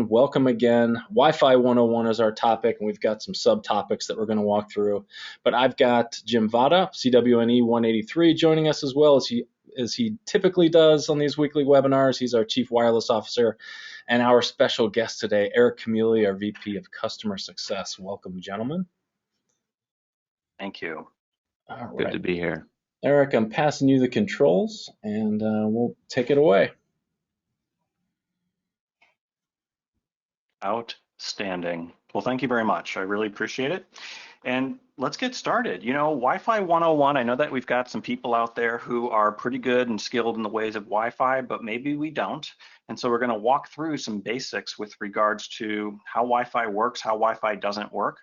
Welcome again. Wi-Fi 101 is our topic, and we've got some subtopics that we're going to walk through. But I've got Jim Vada, CWNE 183, joining us as well as he typically does on these weekly webinars. He's our Chief Wireless Officer, and our special guest today, Eric Camulli, our VP of Customer Success. Welcome, gentlemen. Thank you. All right. Good to be here. Eric, I'm passing you the controls, and we'll take it away. Outstanding. Well, thank you very much. I really appreciate it. And let's get started. You know, Wi-Fi 101, I know that we've got some people out there who are pretty good and skilled in the ways of Wi-Fi, but maybe we don't. And so we're going to walk through some basics with regards to how Wi-Fi works, how Wi-Fi doesn't work,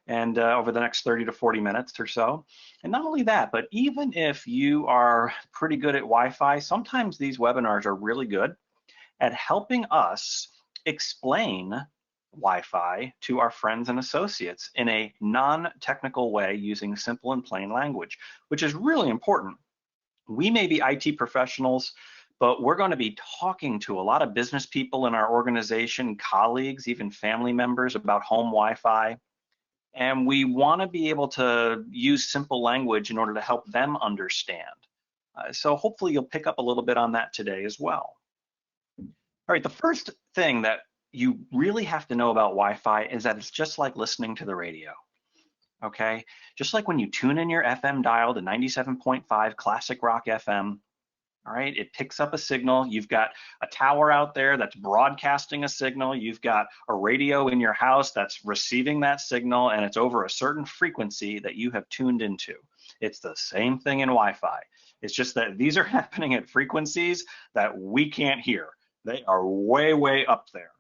and over the next 30 to 40 minutes or so. And not only that, but even if you are pretty good at Wi-Fi, sometimes these webinars are really good at helping us explain Wi-Fi to our friends and associates in a non-technical way using simple and plain language, which is really important. We may be IT professionals, but we're going to be talking to a lot of business people in our organization, colleagues, even family members about home Wi-Fi. And we want to be able to use simple language in order to help them understand. So hopefully you'll pick up a little bit on that today as well. All right, the first thing that you really have to know about Wi-Fi is that it's just like listening to the radio, okay? Just like when you tune in your FM dial to 97.5 classic rock FM, all right, it picks up a signal. You've got a tower out there that's broadcasting a signal. You've got a radio in your house that's receiving that signal, and it's over a certain frequency that you have tuned into. It's the same thing in Wi-Fi. It's just that these are happening at frequencies that we can't hear. They are way, way up there.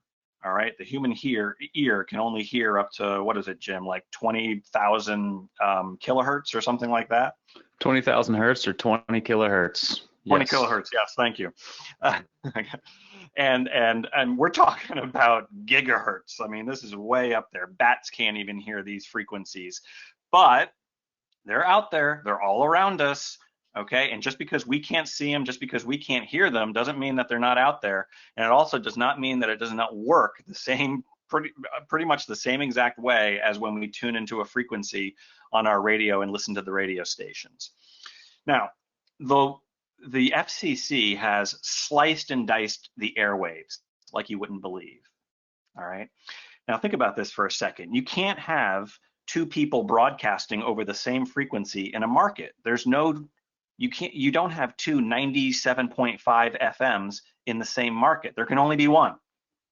All right, the human ear can only hear up to, what is it, Jim, like 20,000 kilohertz or something like that? 20,000 hertz or 20 kilohertz? 20 yes. kilohertz, yes, thank you. And we're talking about gigahertz. I mean, this is way up there. Bats can't even hear these frequencies, but they're out there. They're all around us. Okay, and just because we can't see them, just because we can't hear them, doesn't mean that they're not out there. And it also does not mean that it does not work the same, pretty much the same exact way as when we tune into a frequency on our radio and listen to the radio stations. Now, the FCC has sliced and diced the airwaves like you wouldn't believe. All right, now think about this for a second. You can't have two people broadcasting over the same frequency in a market. There's no You don't have two 97.5 FMs in the same market. There can only be one.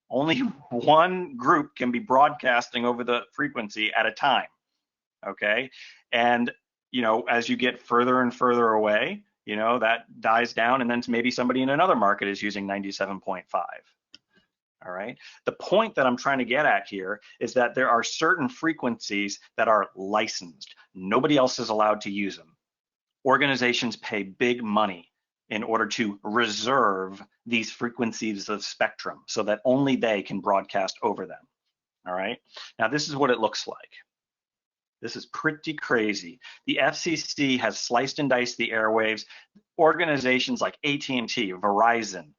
Only one group can be broadcasting over the frequency at a time, okay? And, you know, as you get further and further away, you know, that dies down, and then maybe somebody in another market is using 97.5. All right. The point that I'm trying to get at here is that there are certain frequencies that are licensed. Nobody else is allowed to use them. Organizations pay big money in order to reserve these frequencies of spectrum so that only they can broadcast over them. All right. Now, this is what it looks like. This is pretty crazy. The FCC has sliced and diced the airwaves. Organizations like AT&T, Verizon,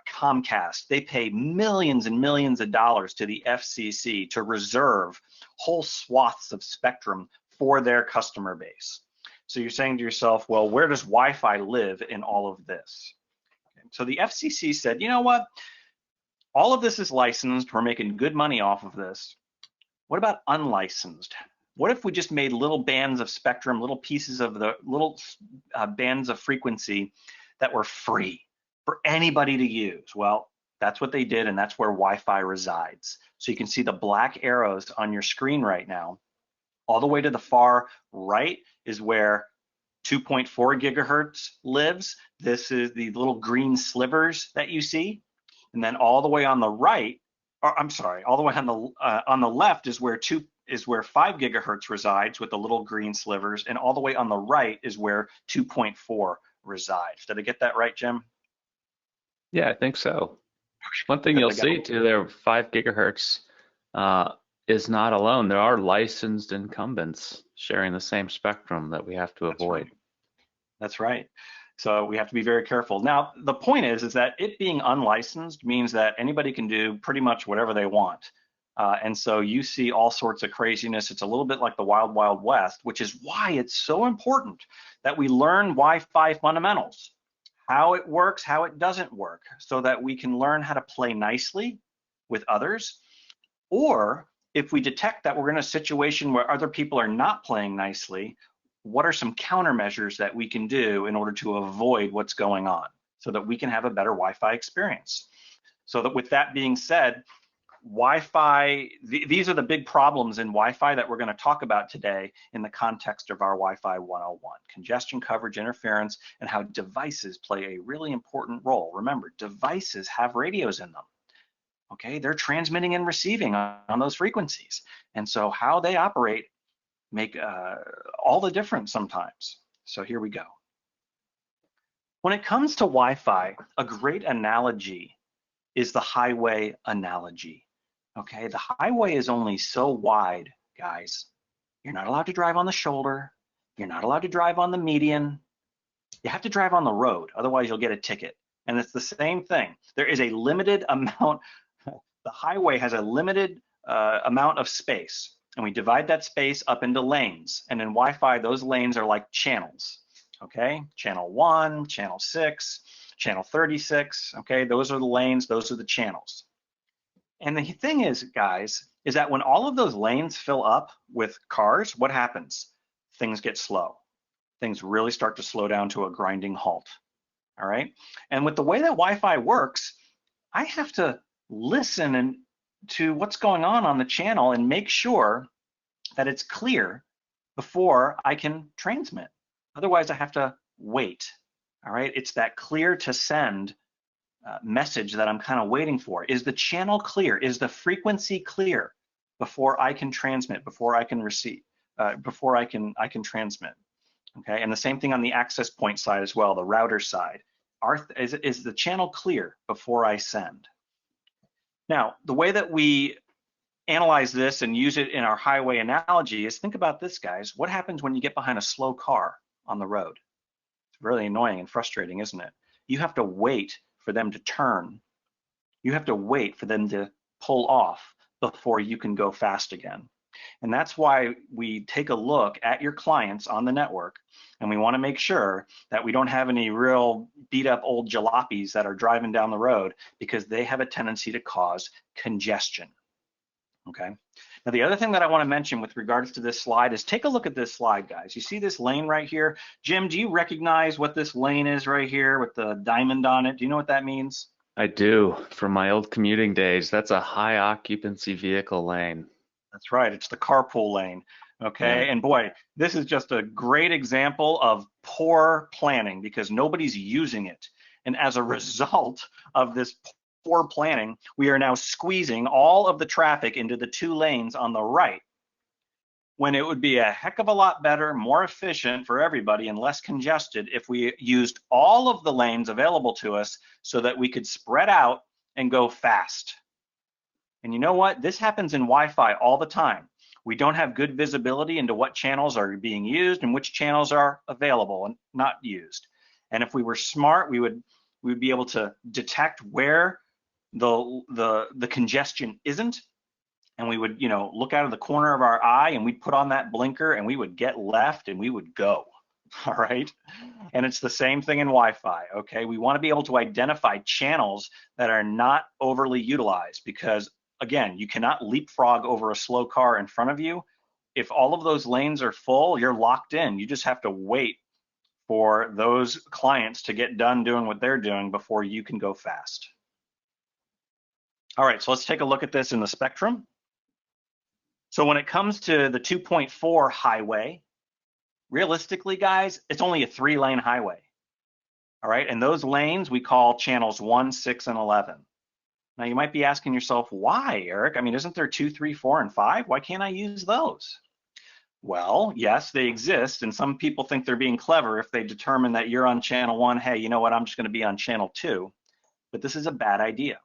Comcast, they pay millions and millions of dollars to the FCC to reserve whole swaths of spectrum for their customer base. So you're saying to yourself, well, where does Wi-Fi live in all of this? Okay. So the FCC said, you know what? All of this is licensed. We're making good money off of this. What about unlicensed? What if we just made little bands of spectrum, little pieces of the little bands of frequency that were free for anybody to use? Well, that's what they did, and that's where Wi-Fi resides. So you can see the black arrows on your screen right now. All the way to the far right is where 2.4 gigahertz lives. This is the little green slivers that you see. And then all the way on the right, or I'm sorry, all the way on the left is where 5 gigahertz resides with the little green slivers, and all the way on the right is where 2.4 resides. Did I get that right, Jim? Yeah, I think so. One thing you'll see too, there 5 gigahertz is not alone. There are licensed incumbents sharing the same spectrum that we have to avoid. That's right. So we have to be very careful. Now, the point is that it being unlicensed means that anybody can do pretty much whatever they want. And so you see all sorts of craziness. It's a little bit like the wild, wild west, which is why it's so important that we learn Wi-Fi fundamentals, how it works, how it doesn't work, so that we can learn how to play nicely with others. Or if we detect that we're in a situation where other people are not playing nicely, what are some countermeasures that we can do in order to avoid what's going on so that we can have a better Wi-Fi experience? So that with that being said, Wi-Fi, these are the big problems in Wi-Fi that we're going to talk about today in the context of our Wi-Fi 101, congestion, coverage, interference, and how devices play a really important role. Remember, devices have radios in them. Okay, they're transmitting and receiving on those frequencies. And so how they operate make all the difference sometimes. So here we go. When it comes to Wi-Fi, a great analogy is the highway analogy. Okay, the highway is only so wide, guys. You're not allowed to drive on the shoulder. You're not allowed to drive on the median. You have to drive on the road, otherwise you'll get a ticket. And it's the same thing. There is a limited amount, the highway has a limited amount of space, and we divide that space up into lanes. And in Wi-Fi, those lanes are like channels, okay? Channel 1, channel 6, channel 36, okay? Those are the lanes, those are the channels. And the thing is, guys, is that when all of those lanes fill up with cars, what happens? Things get slow. Things really start to slow down to a grinding halt, all right? And with the way that Wi-Fi works, I have to listen to what's going on the channel and make sure that it's clear before I can transmit. Otherwise, I have to wait, all right? It's that clear to send message that I'm kind of waiting for. Is the channel clear? Is the frequency clear before I can transmit, before I can receive, before I can transmit? Okay, and the same thing on the access point side as well, the router side. Is the channel clear before I send? Now, the way that we analyze this and use it in our highway analogy is, think about this, guys. What happens when you get behind a slow car on the road? It's really annoying and frustrating, isn't it? You have to wait for them to turn. You have to wait for them to pull off before you can go fast again. And that's why we take a look at your clients on the network, and we want to make sure that we don't have any real beat up old jalopies that are driving down the road, because they have a tendency to cause congestion. Okay. Now, the other thing that I want to mention with regards to this slide is, take a look at this slide, guys. You see this lane right here? Jim, do you recognize what this lane is right here with the diamond on it? Do you know what that means? I do, from my old commuting days. That's a high occupancy vehicle lane. That's right, it's the carpool lane, okay? Yeah. And boy, this is just a great example of poor planning, because nobody's using it. And as a result of this poor planning, we are now squeezing all of the traffic into the 2 lanes on the right, when it would be a heck of a lot better, more efficient for everybody and less congested if we used all of the lanes available to us so that we could spread out and go fast. And you know what? This happens in Wi-Fi all the time. We don't have good visibility into what channels are being used and which channels are available and not used. And if we were smart, we would be able to detect where the congestion isn't, and we would, look out of the corner of our eye, and we'd put on that blinker, and we would get left, and we would go. All right. And it's the same thing in Wi-Fi. Okay. We want to be able to identify channels that are not overly utilized, because again, you cannot leapfrog over a slow car in front of you. If all of those lanes are full, you're locked in. You just have to wait for those clients to get done doing what they're doing before you can go fast. All right, so let's take a look at this in the spectrum. So when it comes to the 2.4 highway, realistically, guys, it's only a 3-lane highway. All right, and those lanes we call channels 1, 6, and 11. Now you might be asking yourself, why, Eric? I mean, isn't there 2, 3, 4, and 5? Why can't I use those? Well, yes, they exist, and some people think they're being clever if they determine that you're on channel 1, hey, you know what, I'm just going to be on channel 2. But this is a bad idea,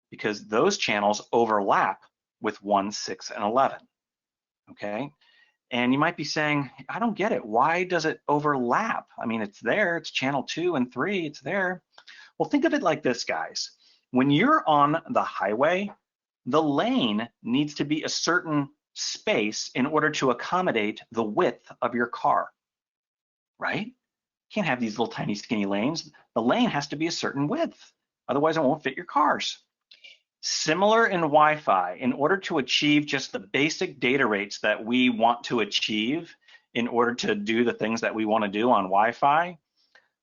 because those channels overlap with 1, 6, and 11. Okay, And you might be saying, I don't get it. Why does it overlap? I mean, it's there, it's channel 2 and 3, it's there. Well, think of it like this, guys. When you're on the highway, the lane needs to be a certain space in order to accommodate the width of your car, right? You can't have these little tiny skinny lanes. The lane has to be a certain width. Otherwise, it won't fit your cars. Similar in Wi-Fi, in order to achieve just the basic data rates that we want to achieve in order to do the things that we want to do on Wi-Fi,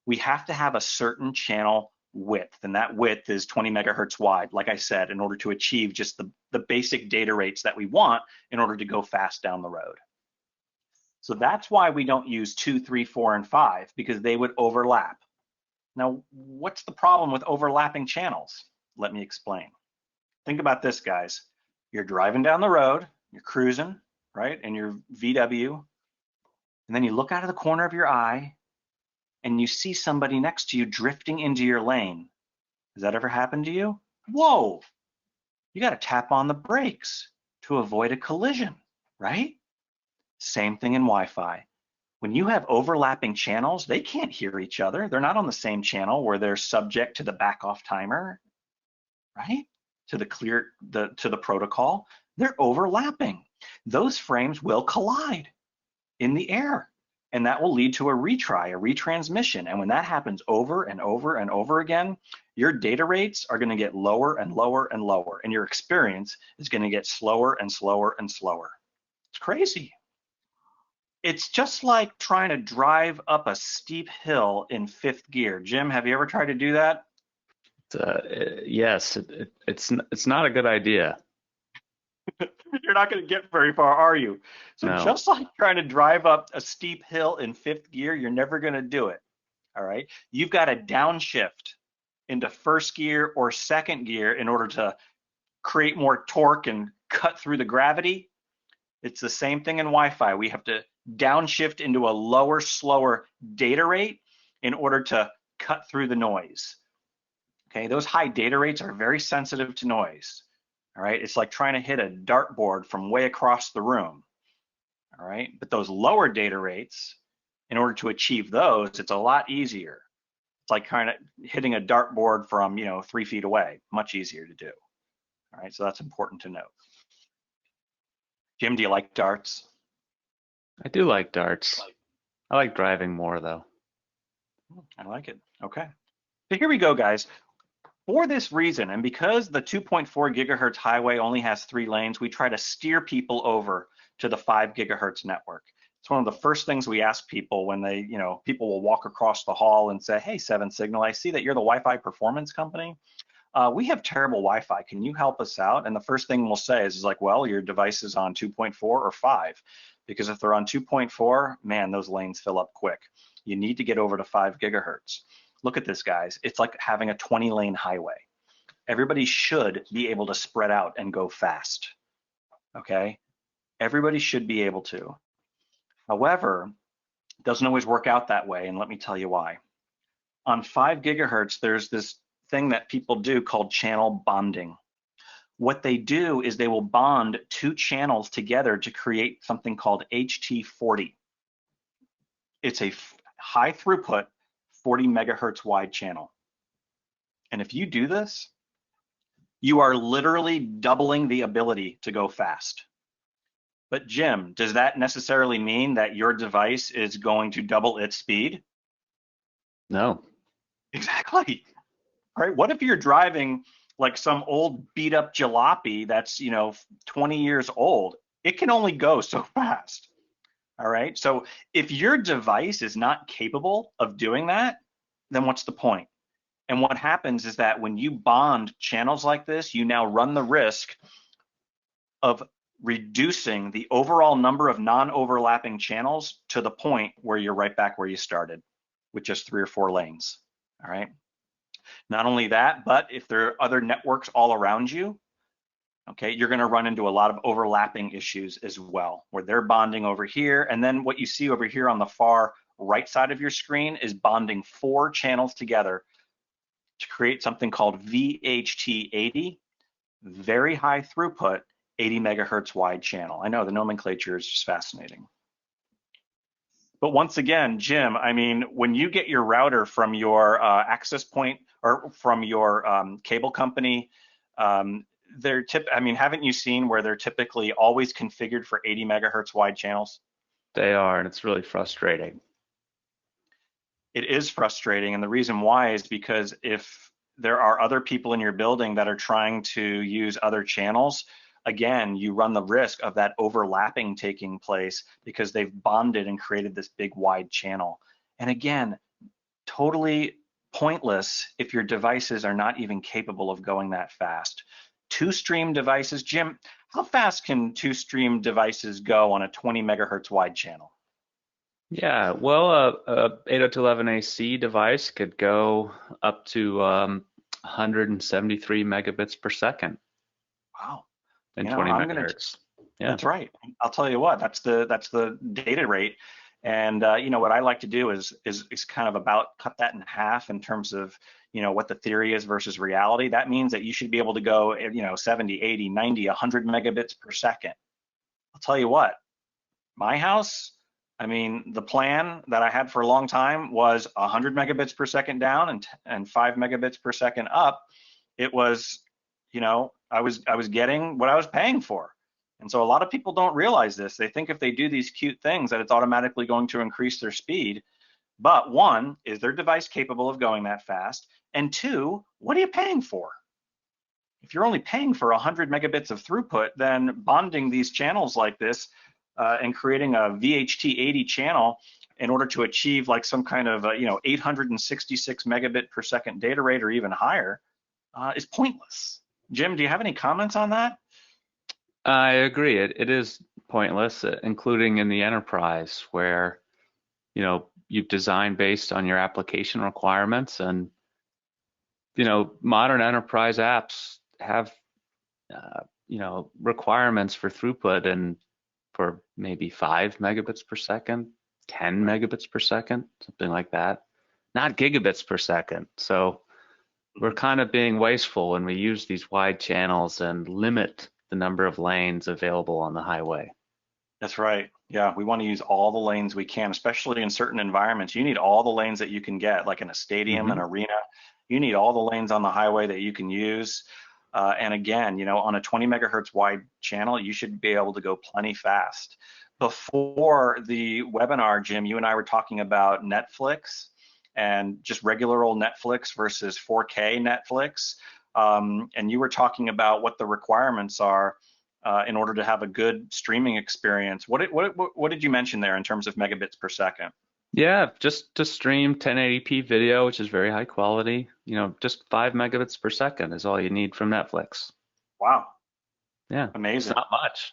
we have to have a certain channel width, and that width is 20 megahertz wide, like I said, in order to achieve just the basic data rates that we want in order to go fast down the road. So that's why we don't use 2, 3, 4, and 5, because they would overlap. Now, what's the problem with overlapping channels? Let me explain. Think about this, guys. You're driving down the road, you're cruising, right, in your VW, and then you look out of the corner of your eye and you see somebody next to you drifting into your lane. Has that ever happened to you? Whoa, you got to tap on the brakes to avoid a collision, right? Same thing in Wi-Fi. When you have overlapping channels, they can't hear each other. They're not on the same channel where they're subject to the back off timer, right? To the protocol. They're overlapping. Those frames will collide in the air, and that will lead to a retry, a retransmission. And when that happens over and over and over again, your data rates are going to get lower and lower and lower, and your experience is going to get slower and slower and slower. It's crazy. It's just like trying to drive up a steep hill in 5th gear. Jim, have you ever tried to do that? Yes, it's not a good idea. You're not going to get very far, are you? So No. Just like trying to drive up a steep hill in 5th gear, you're never going to do it. All right. You've got to downshift into 1st gear or 2nd gear in order to create more torque and cut through the gravity. It's the same thing in Wi-Fi. We have to downshift into a lower, slower data rate in order to cut through the noise. Okay, those high data rates are very sensitive to noise. All right, it's like trying to hit a dartboard from way across the room. All right, but those lower data rates, in order to achieve those, it's a lot easier. It's like kind of hitting a dartboard from 3 feet away, much easier to do. All right, so that's important to note. Jim, do you like darts? I do like darts. I like driving more though. I like it. Okay. So here we go, guys. For this reason, and because the 2.4 gigahertz highway only has 3 lanes, we try to steer people over to the 5 gigahertz network. It's one of the first things we ask people when they, people will walk across the hall and say, hey, 7 Signal, I see that you're the Wi-Fi performance company. We have terrible Wi-Fi. Can you help us out? And the first thing we'll say is like, well, your device is on 2.4 or 5. Because if they're on 2.4, man, those lanes fill up quick. You need to get over to 5 gigahertz. Look at this, guys. It's like having a 20-lane highway. Everybody should be able to spread out and go fast, okay? Everybody should be able to. However, it doesn't always work out that way, and let me tell you why. On 5 gigahertz, there's this thing that people do called channel bonding. What they do is they will bond 2 channels together to create something called HT40. It's a high throughput 40 megahertz wide channel. And if you do this, you are literally doubling the ability to go fast. But Jim, does that necessarily mean that your device is going to double its speed? No. Exactly. All right. What if you're driving like some old beat up jalopy that's 20 years old? It can only go so fast. All right. So if your device is not capable of doing that, then what's the point? And what happens is that when you bond channels like this, you now run the risk of reducing the overall number of non-overlapping channels to the point where you're right back where you started with just 3 or 4 lanes. All right. Not only that, but if there are other networks all around you, okay, you're going to run into a lot of overlapping issues as well, where they're bonding over here. And then what you see over here on the far right side of your screen is bonding 4 channels together to create something called VHT80, very high throughput, 80 megahertz wide channel. I know the nomenclature is just fascinating. But once again, Jim, I mean, when you get your router from your access point or from your cable company, I mean, haven't you seen where they're typically always configured for 80 megahertz wide channels? They are, and it's really frustrating. It is frustrating, and the reason why is because if there are other people in your building that are trying to use other channels, again, you run the risk of that overlapping taking place because they've bonded and created this big wide channel. And again, totally pointless if your devices are not even capable of going that fast. Two-stream devices, Jim, how fast can two-stream devices go on a 20 megahertz wide channel? Yeah, well, a 802.11ac device could go up to 173 megabits per second Wow. and You know, 20 I'm gonna megahertz. Yeah, That's right. I'll tell you what, that's the data rate. And you know what I like to do is kind of about cut that in half in terms of, you know, what the theory is versus reality. That means that you should be able to go, you know, 70, 80, 90, 100 megabits per second. I'll tell you what, my house, I mean, the plan that I had for a long time was 100 megabits per second down and 5 megabits per second up. It was, you know, I was getting what I was paying for. And so a lot of people don't realize this. They think if they do these cute things that it's automatically going to increase their speed. But one, is their device capable of going that fast? And two, what are you paying for? If you're only paying for 100 megabits of throughput, then bonding these channels like this and creating a VHT80 channel in order to achieve like some kind of, you know, 866 megabit per second data rate or even higher is pointless. Jim, do you have any comments on that? I agree. It is pointless, including in the enterprise where, you know, you design based on your application requirements, and, you know, modern enterprise apps have, you know, requirements for throughput and for maybe 5 megabits per second, 10 Right. megabits per second, something like that, not gigabits per second. So we're kind of being wasteful when we use these wide channels and limit the number of lanes available on the highway. That's right. Yeah, we want to use all the lanes we can, especially in certain environments. You need all the lanes that you can get, like in a stadium, an Hmm. arena. You need all the lanes on the highway that you can use. And again, you know, on a 20 megahertz wide channel, you should be able to go plenty fast. Before the webinar, Jim, you and I were talking about Netflix and just regular old Netflix versus 4K Netflix. And you were talking about what the requirements are in order to have a good streaming experience. What did you mention there in terms of megabits per second? Yeah, just to stream 1080p video, which is very high quality, you know, just 5 megabits per second is all you need from Netflix. Wow, Yeah, it's amazing. not much.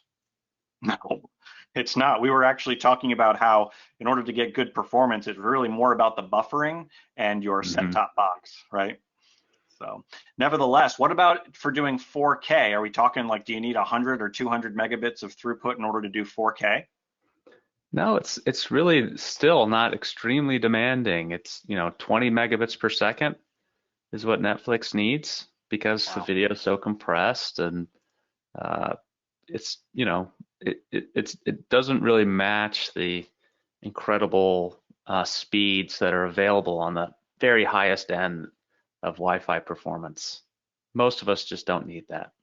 No, it's not. We were actually talking about how in order to get good performance, it's really more about the buffering and your Hmm. set-top box, right? So nevertheless, what about for doing 4K? Are we talking like, do you need 100 or 200 megabits of throughput in order to do 4K? No, it's really still not extremely demanding. It's, you know, 20 megabits per second is what Netflix needs because the Wow. video is so compressed, and it's, you know, it doesn't really match the incredible speeds that are available on the very highest end of Wi-Fi performance. Most of us just don't need that.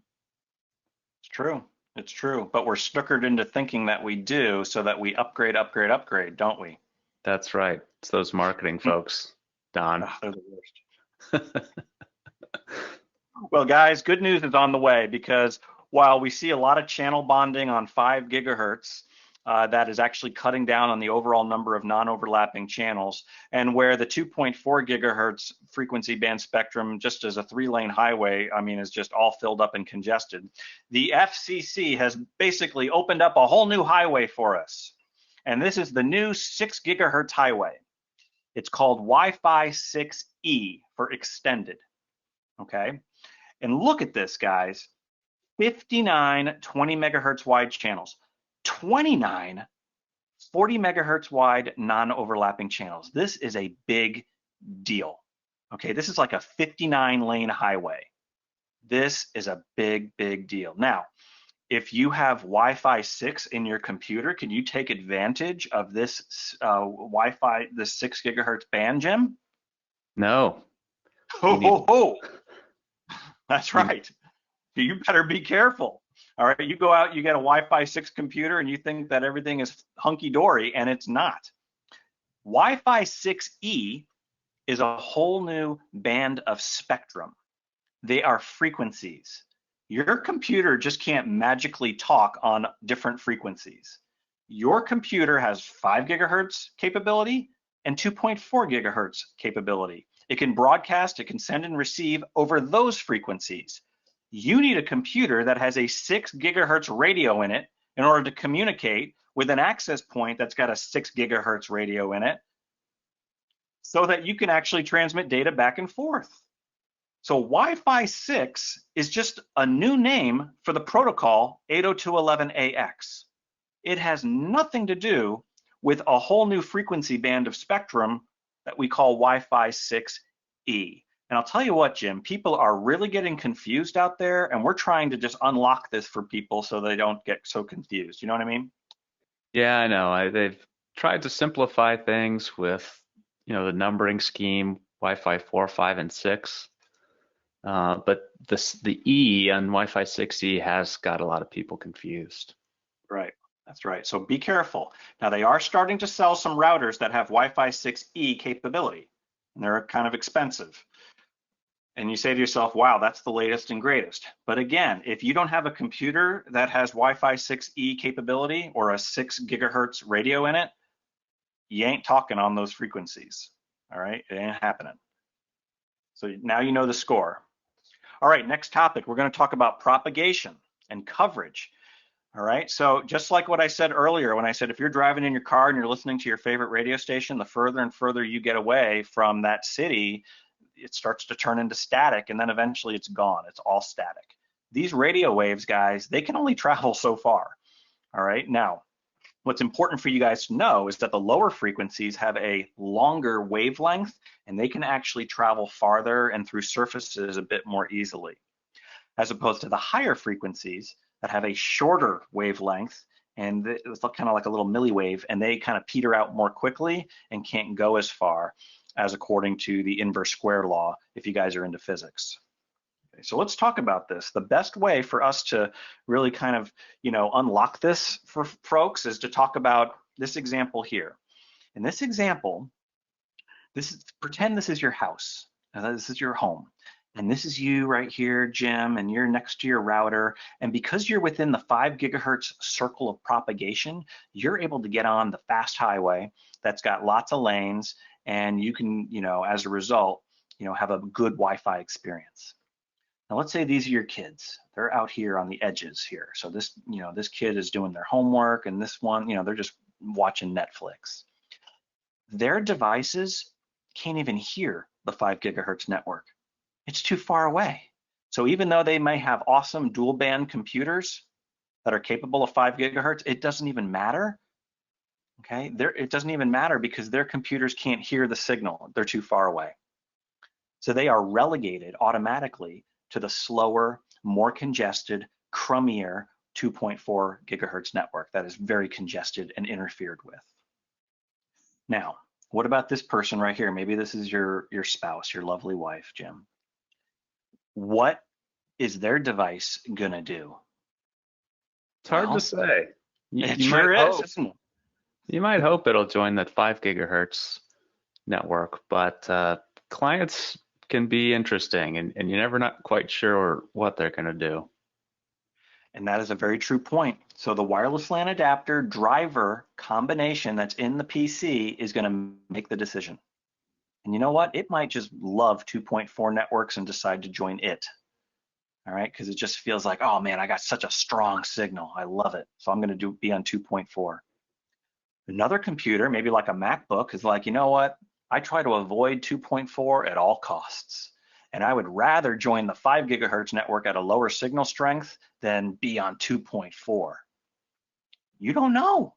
It's true. It's true. But we're snookered into thinking that we do so that we upgrade, upgrade, upgrade, don't we? That's right. It's those marketing folks, Don. They're the worst. Well, guys, good news is on the way because while we see a lot of channel bonding on 5 gigahertz, that is actually cutting down on the overall number of non-overlapping channels, and where the 2.4 gigahertz frequency band spectrum, just as a 3-lane highway, I mean, is just all filled up and congested. The FCC has basically opened up a whole new highway for us, and this is the new 6 gigahertz highway. It's called Wi-Fi 6E for extended, okay? And look at this, guys, 59 20 megahertz wide channels, 29 40 megahertz wide non-overlapping channels. This is a big deal. Okay, this is like a 59 lane highway. This is a big, big deal. Now, if you have Wi-Fi 6 in your computer, can you take advantage of this Wi-Fi, this 6 gigahertz band, Jim? No. Ho, ho, ho. That's you- right. You better be careful. All right, you go out, you get a Wi-Fi 6 computer, and you think that everything is hunky-dory, and it's not. Wi-Fi 6E is a whole new band of spectrum. They are frequencies. Your computer just can't magically talk on different frequencies. Your computer has 5 gigahertz capability and 2.4 gigahertz capability. It can broadcast, it can send and receive over those frequencies. You need a computer that has a 6 gigahertz radio in it in order to communicate with an access point that's got a 6 gigahertz radio in it so that you can actually transmit data back and forth. So Wi-Fi 6 is just a new name for the protocol 802.11ax. It has nothing to do with a whole new frequency band of spectrum that we call Wi-Fi 6E. And I'll tell you what, Jim, people are really getting confused out there, and we're trying to just unlock this for people so they don't get so confused. You know what I mean? Yeah, I know. They've tried to simplify things with, the numbering scheme, Wi-Fi 4, 5, and 6. But the E on Wi-Fi 6E has got a lot of people confused. Right, that's right. So be careful. Now they are starting to sell some routers that have Wi-Fi 6E capability, and they're kind of expensive. And you say to yourself, wow, that's the latest and greatest. But again, if you don't have a computer that has Wi-Fi 6E capability or a 6 gigahertz radio in it, you ain't talking on those frequencies. All right, it ain't happening. So now you know the score. All right, next topic, we're going to talk about propagation and coverage. All right, so just like what I said earlier, when I said if you're driving in your car and you're listening to your favorite radio station, the further and further you get away from that city, it starts to turn into static, and then eventually it's gone. It's all static. These radio waves, guys, they can only travel so far. All right, now, what's important for you guys to know is that the lower frequencies have a longer wavelength, and they can actually travel farther and through surfaces a bit more easily, as opposed to the higher frequencies that have a shorter wavelength, and it's kind of like a little milliwave, and they kind of peter out more quickly and can't go as far as according to the inverse square law, if you guys are into physics. Okay, so let's talk about this. The best way for us to really kind of, unlock this for folks is to talk about this example here. In this example, pretend this is your house, this is your home. And this is you right here, Jim, and you're next to your router. And because you're within the 5 gigahertz circle of propagation, you're able to get on the fast highway that's got lots of lanes, and you can, as a result, have a good Wi-Fi experience. Now, let's say these are your kids. They're out here on the edges here. So this, this kid is doing their homework, and this one, they're just watching Netflix. Their devices can't even hear the 5 gigahertz network. It's too far away. So even though they may have awesome dual band computers that are capable of 5 gigahertz, it doesn't even matter. Okay, it doesn't even matter because their computers can't hear the signal. They're too far away. So they are relegated automatically to the slower, more congested, crummier 2.4 gigahertz network that is very congested and interfered with. Now, what about this person right here? Maybe this is your spouse, your lovely wife, Jim. What is their device gonna do? It's hard to say. It sure is, isn't it? You might hope it'll join that 5 gigahertz network, but clients can be interesting, and you're never not quite sure what they're going to do. And that is a very true point. So the wireless LAN adapter driver combination that's in the PC is going to make the decision. And you know what? It might just love 2.4 networks and decide to join it. All right, because it just feels like, oh man, I got such a strong signal. I love it. So I'm going to be on 2.4. Another computer, maybe like a MacBook, is like, you know what? I try to avoid 2.4 at all costs. And I would rather join the 5 gigahertz network at a lower signal strength than be on 2.4. You don't know.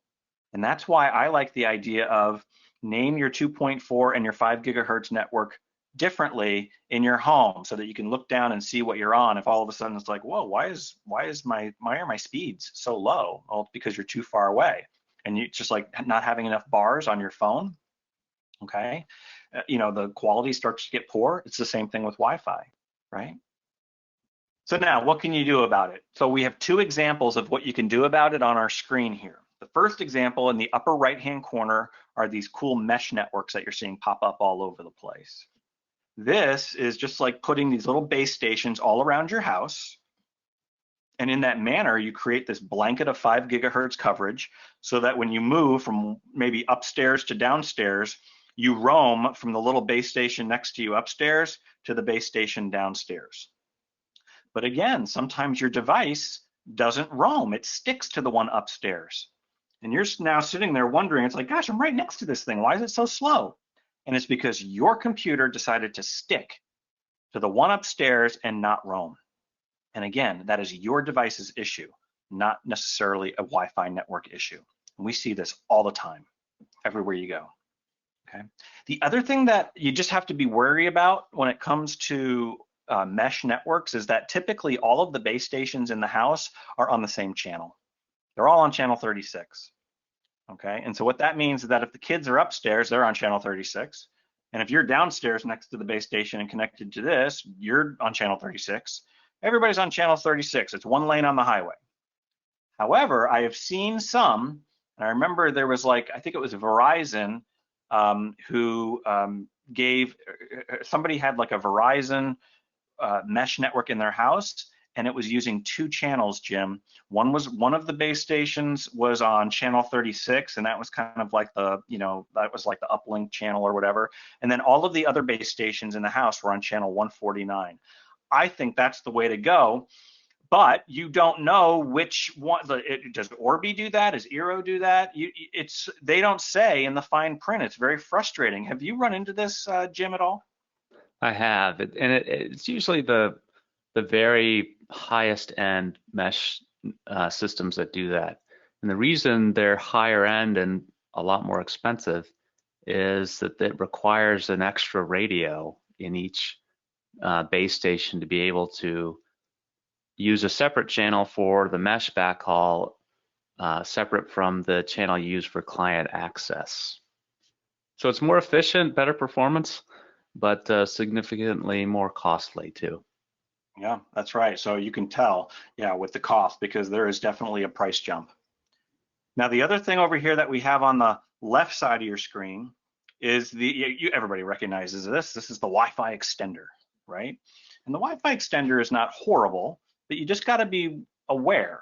And that's why I like the idea of name your 2.4 and your 5 gigahertz network differently in your home so that you can look down and see what you're on. If all of a sudden it's like, whoa, why are my speeds so low? Well, it's because you're too far away, and you just like not having enough bars on your phone. Okay, the quality starts to get poor. It's the same thing with Wi-Fi, right? So now, what can you do about it? So we have two examples of what you can do about it on our screen here. The first example in the upper right-hand corner are these cool mesh networks that you're seeing pop up all over the place. This is just like putting these little base stations all around your house. And in that manner, you create this blanket of 5 gigahertz coverage so that when you move from maybe upstairs to downstairs, you roam from the little base station next to you upstairs to the base station downstairs. But again, sometimes your device doesn't roam. It sticks to the one upstairs. And you're now sitting there wondering, it's like, gosh, I'm right next to this thing. Why is it so slow? And it's because your computer decided to stick to the one upstairs and not roam. And again, that is your device's issue, not necessarily a Wi-Fi network issue. And we see this all the time, everywhere you go. Okay. The other thing that you just have to be wary about when it comes to mesh networks is that typically all of the base stations in the house are on the same channel. They're all on channel 36. Okay, and so what that means is that if the kids are upstairs, they're on channel 36. And if you're downstairs next to the base station and connected to this, you're on channel 36. Everybody's on channel 36. It's one lane on the highway. However, I have seen some, and I remember there was like, I think it was Verizon who somebody had like a Verizon mesh network in their house, and it was using 2 channels, Jim. One of the base stations was on channel 36, and that was kind of like that was like the uplink channel or whatever. And then all of the other base stations in the house were on channel 149. I think that's the way to go, but you don't know which one. Does Orbi do that? Does Eero do that? They don't say in the fine print. It's very frustrating. Have you run into this, Jim, at all? I have, and it's usually the very highest end mesh systems that do that. And the reason they're higher end and a lot more expensive is that it requires an extra radio in each base station to be able to use a separate channel for the mesh backhaul, separate from the channel you use for client access. So it's more efficient, better performance, but significantly more costly too. Yeah, that's right. So you can tell, yeah, with the cost, because there is definitely a price jump. Now, the other thing over here that we have on the left side of your screen is everybody recognizes this. This is the Wi-Fi extender, right? And the Wi-Fi extender is not horrible, but you just got to be aware.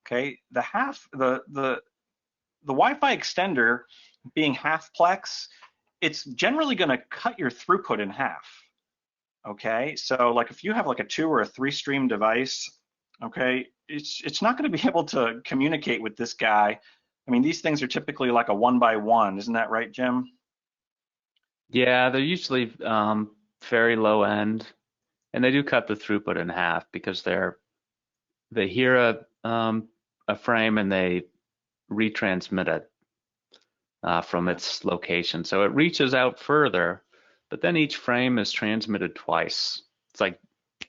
Okay, the Wi-Fi extender being half plex, it's generally going to cut your throughput in half. Okay, so like if you have like a 2 or a 3 stream device, okay, it's not going to be able to communicate with this guy. I mean, these things are typically like a 1x1, isn't that right, Jim? Yeah, they're usually very low end, and they do cut the throughput in half because they hear a frame and they retransmit it from its location, so it reaches out further. But then each frame is transmitted twice. It's like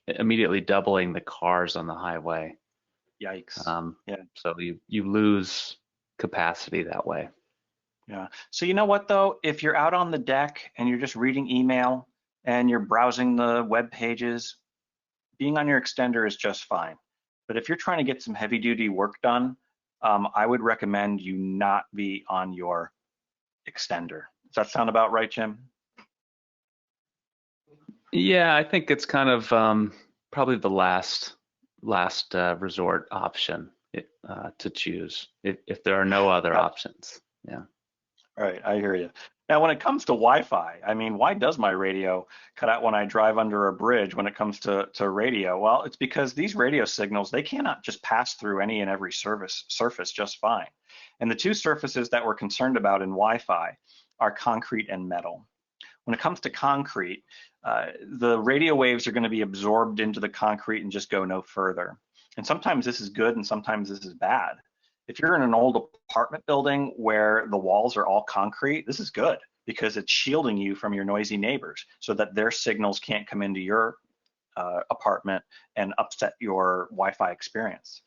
immediately doubling the cars on the highway. Yikes. Yeah. So you lose capacity that way. Yeah. So you know what though? If you're out on the deck and you're just reading email and you're browsing the web pages, being on your extender is just fine. But if you're trying to get some heavy duty work done, I would recommend you not be on your extender. Does that sound about right, Jim? Yeah, I think it's kind of probably the last resort option to choose if there are no other options. Yeah. All right, I hear you. Now, when it comes to Wi-Fi, I mean, why does my radio cut out when I drive under a bridge when it comes to radio? Well, it's because these radio signals, they cannot just pass through any and every surface just fine. And the 2 surfaces that we're concerned about in Wi-Fi are concrete and metal. When it comes to concrete, the radio waves are going to be absorbed into the concrete and just go no further. And sometimes this is good and sometimes this is bad. If you're in an old apartment building where the walls are all concrete, this is good because it's shielding you from your noisy neighbors so that their signals can't come into your apartment and upset your Wi-Fi experience.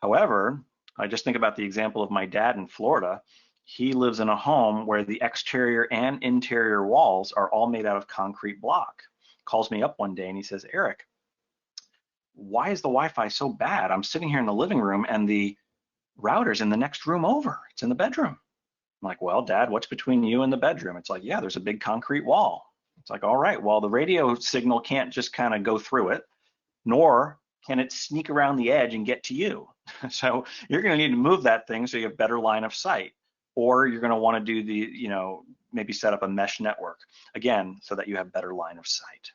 However, I just think about the example of my dad in Florida. He lives in a home where the exterior and interior walls are all made out of concrete block. Calls me up one day and he says, Eric, why is the Wi-Fi so bad? I'm sitting here in the living room and the router's in the next room over. It's in the bedroom. I'm like, well, Dad, what's between you and the bedroom? It's like, yeah, there's a big concrete wall. It's like, all right, well, the radio signal can't just kind of go through it, nor can it sneak around the edge and get to you. So you're going to need to move that thing so you have better line of sight, or you're going to want to do the, maybe set up a mesh network again so that you have better line of sight.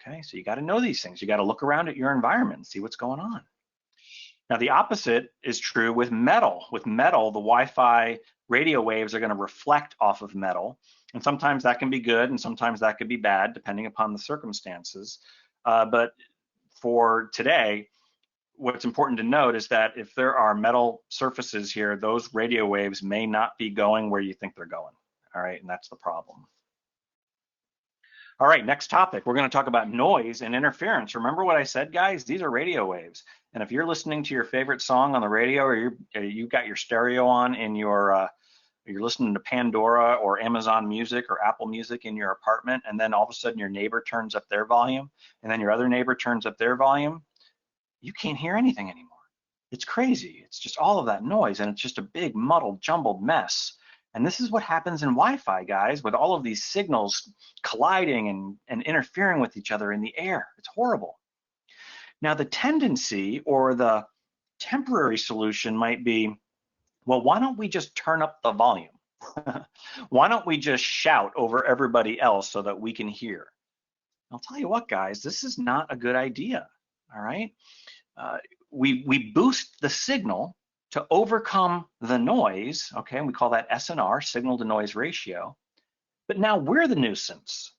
Okay, so you got to know these things. You got to look around at your environment and see what's going on. Now the opposite is true with metal. With metal, the Wi-Fi radio waves are going to reflect off of metal, and sometimes that can be good and sometimes that could be bad depending upon the circumstances. But for today, what's important to note is that if there are metal surfaces here, those radio waves may not be going where you think they're going. All right, and that's the problem. All right, next topic. We're going to talk about noise and interference. Remember what I said, guys? These are radio waves. And if you're listening to your favorite song on the radio, or you've got your stereo on in your, you're listening to Pandora or Amazon Music or Apple Music in your apartment, and then all of a sudden your neighbor turns up their volume, and then your other neighbor turns up their volume, you can't hear anything anymore. It's crazy. It's just all of that noise, and it's just a big, muddled, jumbled mess. And this is what happens in Wi-Fi, guys, with all of these signals colliding and interfering with each other in the air. It's horrible. Now, the tendency or the temporary solution might be, well, why don't we just turn up the volume? Why don't we just shout over everybody else so that we can hear? I'll tell you what, guys, this is not a good idea, all right? We boost the signal to overcome the noise, okay, and we call that SNR, signal to noise ratio. But now we're the nuisance.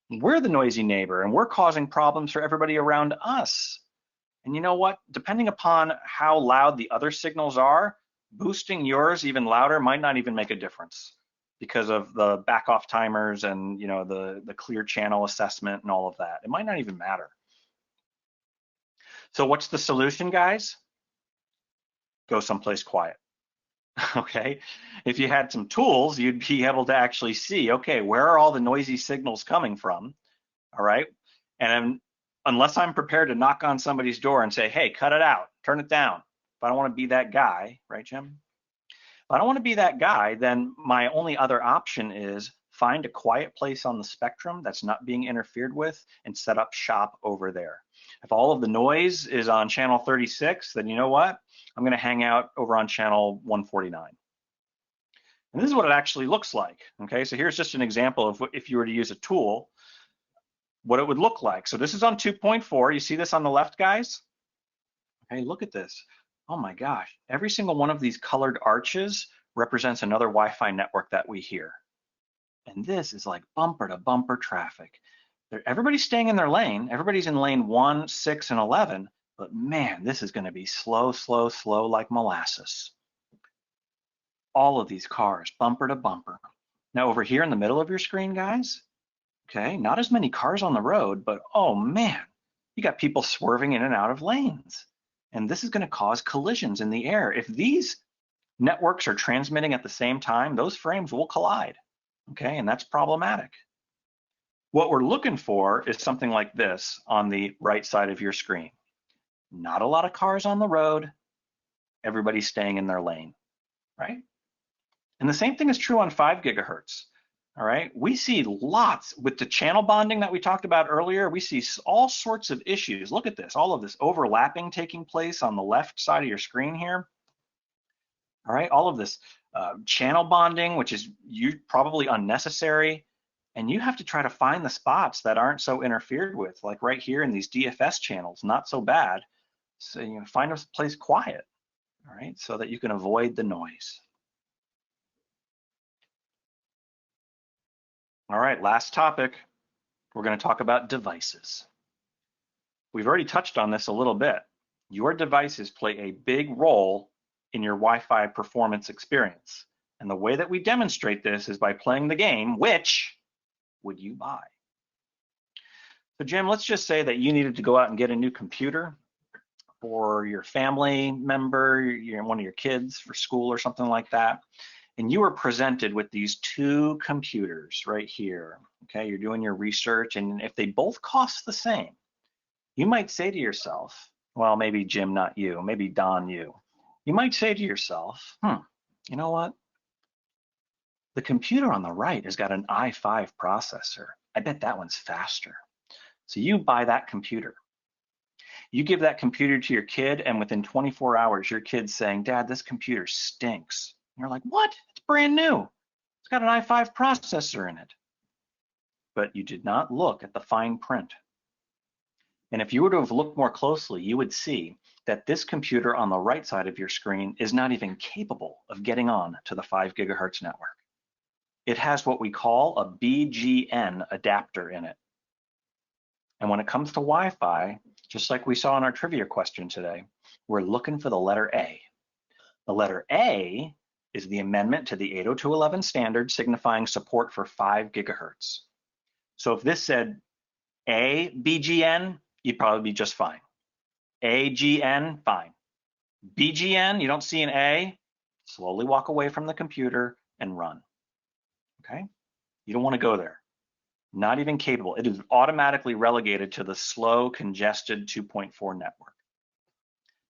We're the noisy neighbor, and we're causing problems for everybody around us. And you know what? Depending upon how loud the other signals are, boosting yours even louder might not even make a difference because of the back off timers and the clear channel assessment and all of that. It might not even matter. So what's the solution, guys? Go someplace quiet. Okay, if you had some tools, you'd be able to actually see, okay, where are all the noisy signals coming from? All right, and unless I'm prepared to knock on somebody's door and say, hey, cut it out, turn it down, if I don't want to be that guy, right, Jim? If I don't want to be that guy, then my only other option is find a quiet place on the spectrum that's not being interfered with and set up shop over there. If all of the noise is on channel 36, then you know what? I'm going to hang out over on channel 149. And this is what it actually looks like. Okay, so here's just an example of if you were to use a tool, what it would look like. So this is on 2.4. You see this on the left, guys? Okay, look at this. Oh my gosh, every single one of these colored arches represents another Wi-Fi network that we hear. And this is like bumper to bumper traffic. Everybody's staying in their lane. Everybody's in lane 1, 6, and 11. But man, this is going to be slow, slow, slow like molasses. All of these cars, bumper to bumper. Now over here in the middle of your screen, guys, okay, not as many cars on the road, but oh man, you got people swerving in and out of lanes. And this is going to cause collisions in the air. If these networks are transmitting at the same time, those frames will collide, okay, and that's problematic. What we're looking for is something like this on the right side of your screen. Not a lot of cars on the road, everybody's staying in their lane, right? And the same thing is true on 5 gigahertz, all right? We see lots, with the channel bonding that we talked about earlier, we see all sorts of issues. Look at this, all of this overlapping taking place on the left side of your screen here, all right? All of this channel bonding, which is probably unnecessary. And you have to try to find the spots that aren't so interfered with, like right here in these DFS channels, not so bad. So find a place quiet, all right, so that you can avoid the noise. All right, last topic, we're going to talk about devices. We've already touched on this a little bit. Your devices play a big role in your Wi-Fi performance experience. And the way that we demonstrate this is by playing the game, which would you buy? So Jim, let's just say that you needed to go out and get a new computer for your family member, one of your kids for school or something like that. And you were presented with these two computers right here. Okay, you're doing your research, and if they both cost the same, you might say to yourself, well, maybe Jim, not you, maybe Don, you might say to yourself, you know what? The computer on the right has got an i5 processor. I bet that one's faster. So you buy that computer. You give that computer to your kid, and within 24 hours, your kid's saying, Dad, this computer stinks. And you're like, what? It's brand new. It's got an i5 processor in it. But you did not look at the fine print. And if you were to have looked more closely, you would see that this computer on the right side of your screen is not even capable of getting on to the 5 gigahertz network. It has what we call a BGN adapter in it. And when it comes to Wi-Fi, just like we saw in our trivia question today, we're looking for the letter A. The letter A is the amendment to the 802.11 standard signifying support for 5 gigahertz. So if this said A BGN, you'd probably be just fine. AGN, fine. BGN, you don't see an A, slowly walk away from the computer and run. Okay? You don't want to go there. Not even capable. It is automatically relegated to the slow, congested 2.4 network.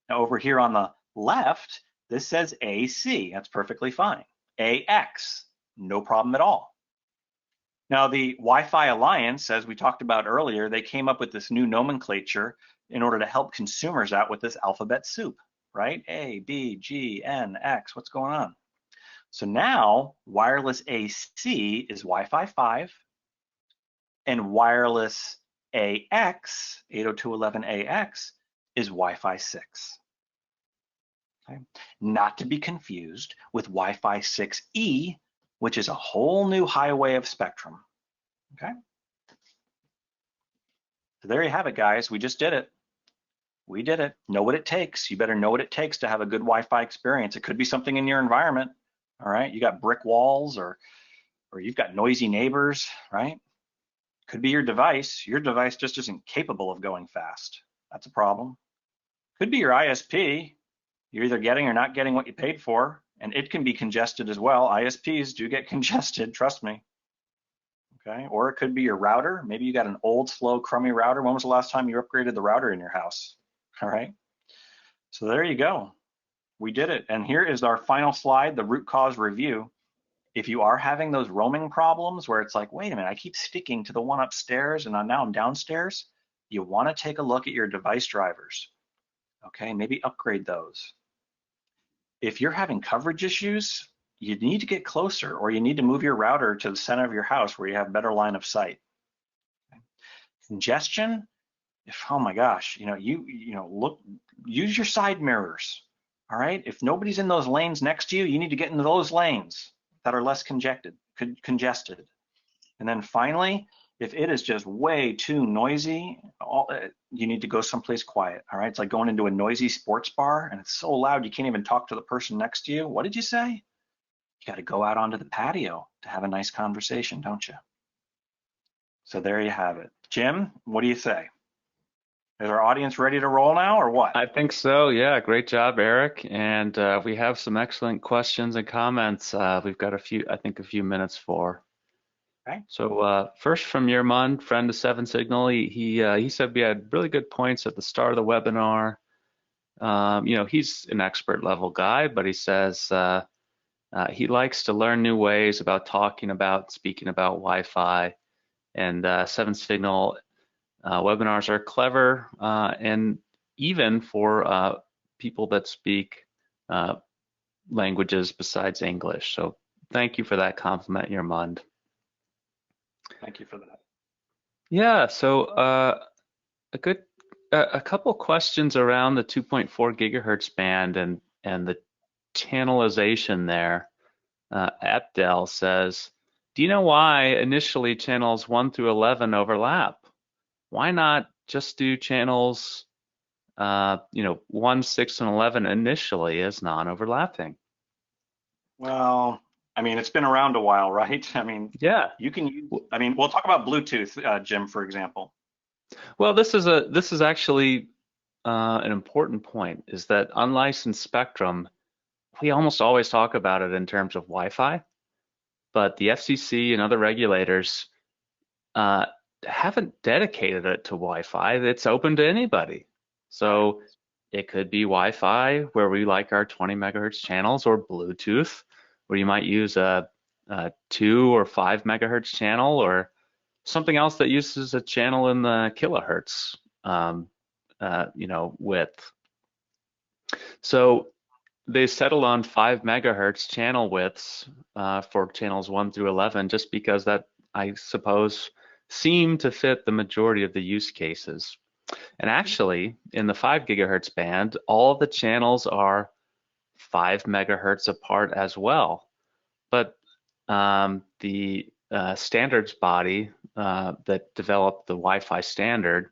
Now over here on the left, this says AC. That's perfectly fine. AX, no problem at all. Now the Wi-Fi Alliance, as we talked about earlier, they came up with this new nomenclature in order to help consumers out with this alphabet soup, right? A, B, G, N, X, what's going on? So now wireless AC is Wi-Fi 5, and wireless AX, 802.11ax, is Wi-Fi 6. Okay? Not to be confused with Wi-Fi 6E, which is a whole new highway of spectrum. Okay? So there you have it, guys. We just did it. We did it. Know what it takes. You better know what it takes to have a good Wi-Fi experience. It could be something in your environment. All right, you got brick walls, or you've got noisy neighbors, right? Could be your device. Your device just isn't capable of going fast. That's a problem. Could be your ISP. You're either getting or not getting what you paid for, and it can be congested as well. ISPs do get congested, trust me. Okay, or it could be your router. Maybe you got an old, slow, crummy router. When was the last time you upgraded the router in your house? All right, so there you go. We did it, and here is our final slide, the root cause review. If you are having those roaming problems where it's like, wait a minute, I keep sticking to the one upstairs and now I'm downstairs, you want to take a look at your device drivers. Okay, maybe upgrade those. If you're having coverage issues, you need to get closer, or you need to move your router to the center of your house where you have better line of sight. Okay. Congestion, oh my gosh, look, use your side mirrors. All right, if nobody's in those lanes next to you, you need to get into those lanes that are less congested. And then finally, if it is just way too noisy, you need to go someplace quiet. All right, it's like going into a noisy sports bar and it's so loud you can't even talk to the person next to you. What did you say? You got to go out onto the patio to have a nice conversation, don't you? So there you have it. Jim, what do you say? Is our audience ready to roll now, or what? I think so. Yeah, great job, Eric. And we have some excellent questions and comments. We've got a few minutes for. Okay. So first from Yermund, friend of Seven Signal, he said we had really good points at the start of the webinar. He's an expert level guy, but he says he likes to learn new ways about speaking about Wi-Fi, and Seven Signal webinars are clever, and even for people that speak languages besides English. So thank you for that compliment, Yermund. Thank you for that. Yeah, so a couple questions around the 2.4 gigahertz band and the channelization there. Abdel says, do you know why initially channels 1 through 11 overlap? Why not just do channels 1, 6, and 11 initially as non-overlapping? Well, I mean, it's been around a while, right? I mean, Yeah. you can use, I mean, we'll talk about Bluetooth, Jim, for example. Well, this is actually an important point, is that unlicensed spectrum, we almost always talk about it in terms of Wi-Fi, but the FCC and other regulators uh, haven't dedicated it to Wi-Fi. It's open to anybody. Right. So it could be Wi-Fi where we like our 20 megahertz channels, or Bluetooth where you might use a 2 or 5 megahertz channel, or something else that uses a channel in the kilohertz width. So they settled on 5 megahertz channel widths for channels 1 through 11, just because that, I suppose, seem to fit the majority of the use cases. And actually, in the 5 gigahertz band, all the channels are 5 megahertz apart as well. But the standards body that developed the Wi-Fi standard,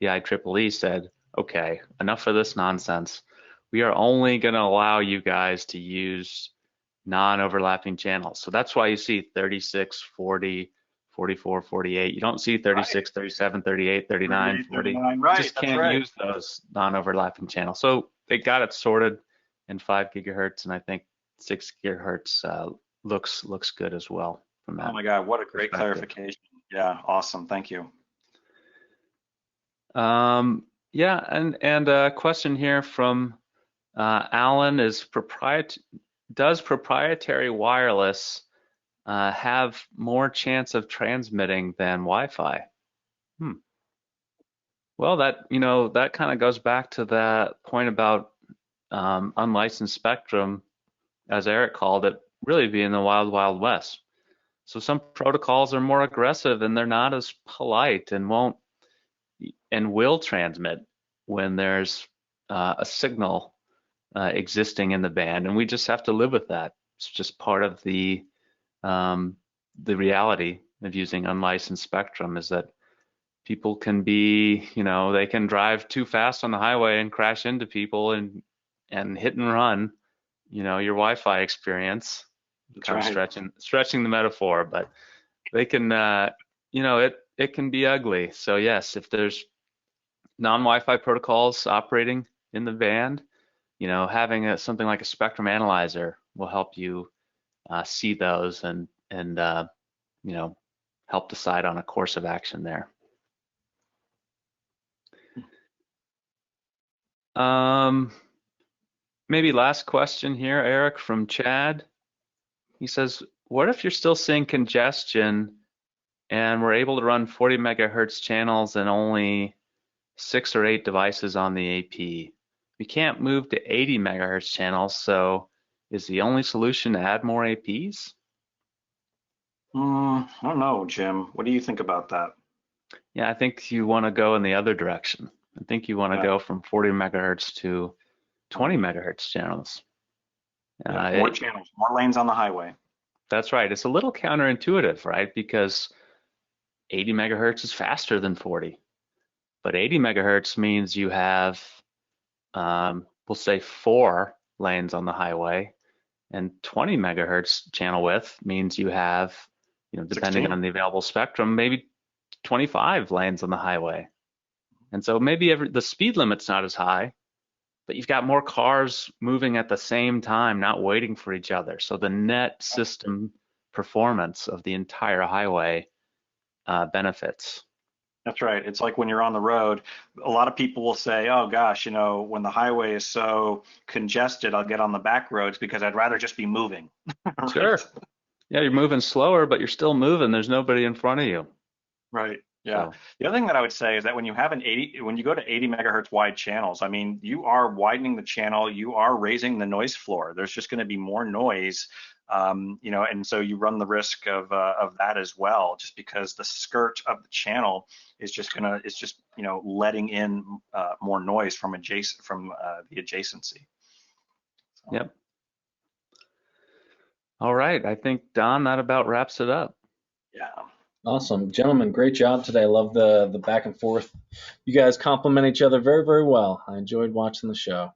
the IEEE, said, okay, enough of this nonsense. We are only going to allow you guys to use non-overlapping channels. So that's why you see 36, 40, 44, 48. You don't see 36, 37, 38, 39, 38, 40. 39, You right, just that's can't right. use those non-overlapping channels. So they got it sorted in 5 gigahertz, and I think 6 gigahertz looks good as well from Oh that my God, what a great perspective. clarification. Yeah, awesome. Thank you. Yeah, and a question here from Alan is does proprietary wireless have more chance of transmitting than Wi-Fi? Well, that kind of goes back to that point about unlicensed spectrum, as Eric called it, really being the wild, wild west. So some protocols are more aggressive and they're not as polite and won't and will transmit when there's a signal existing in the band, and we just have to live with that. It's just part of the reality of using unlicensed spectrum, is that people can be, they can drive too fast on the highway and crash into people and hit and run, your Wi-Fi experience. That's Kind of right. stretching the metaphor, but they can, it can be ugly. So yes, if there's non-Wi-Fi protocols operating in the band, having something like a spectrum analyzer will help you see those and you know, help decide on a course of action there. Maybe last question here, Eric, from Chad. He says, what if you're still seeing congestion and we're able to run 40 megahertz channels and only 6 or 8 devices on the AP? We can't move to 80 megahertz channels, so is the only solution to add more APs? I don't know, Jim. What do you think about that? Yeah, I think you want to go in the other direction. I think you want to Yeah, go from 40 megahertz to 20 20. megahertz channels. Yeah, more Uh, channels, more lanes on the highway. that's right. It's a little counterintuitive, right? Because 80 megahertz is faster than 40, but 80 megahertz means you have, we'll say, 4 lanes on the highway, and 20 megahertz channel width means you have, depending 16. on the available spectrum, maybe 25 lanes on the highway. And so maybe the speed limit's not as high, but you've got more cars moving at the same time, not waiting for each other. So the net system performance of the entire highway benefits. That's right. It's like when you're on the road, a lot of people will say, oh gosh, when the highway is so congested, I'll get on the back roads because I'd rather just be moving. Right? Sure. Yeah, you're moving slower, but you're still moving. There's nobody in front of you. Right. Yeah. So, The other thing that I would say is that when you have when you go to 80 megahertz wide channels, I mean, you are widening the channel, you are raising the noise floor. There's just going to be more noise, and so you run the risk of that as well, just because the skirt of the channel is just letting in more noise from the adjacency. So, yep. All right. I think, Don, that about wraps it up. yeah. Awesome, gentlemen, great job today. I love the back and forth. You guys complement each other very, very well. I enjoyed watching the show.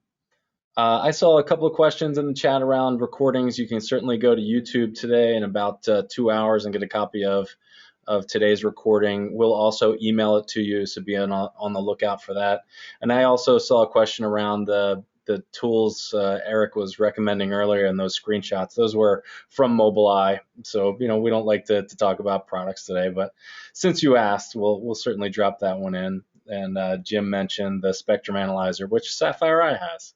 I saw a couple of questions in the chat around recordings. You can certainly go to YouTube today in about 2 hours and get a copy of today's recording. We'll also email it to you, so be on the lookout for that. And I also saw a question around the tools Eric was recommending earlier and those screenshots. Those were from Mobileye. So, we don't like to talk about products today, but since you asked, we'll certainly drop that one in. And Jim mentioned the spectrum analyzer, which Sapphire Eye has.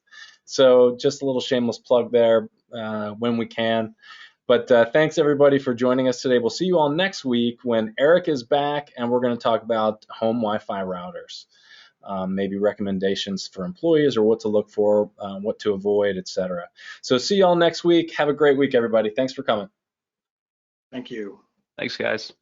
So just a little shameless plug there when we can. But thanks everybody for joining us today. We'll see you all next week when Eric is back, and we're going to talk about home Wi-Fi routers, maybe recommendations for employees or what to look for, what to avoid, etc. So see you all next week. Have a great week, everybody. Thanks for coming. Thank you. Thanks, guys.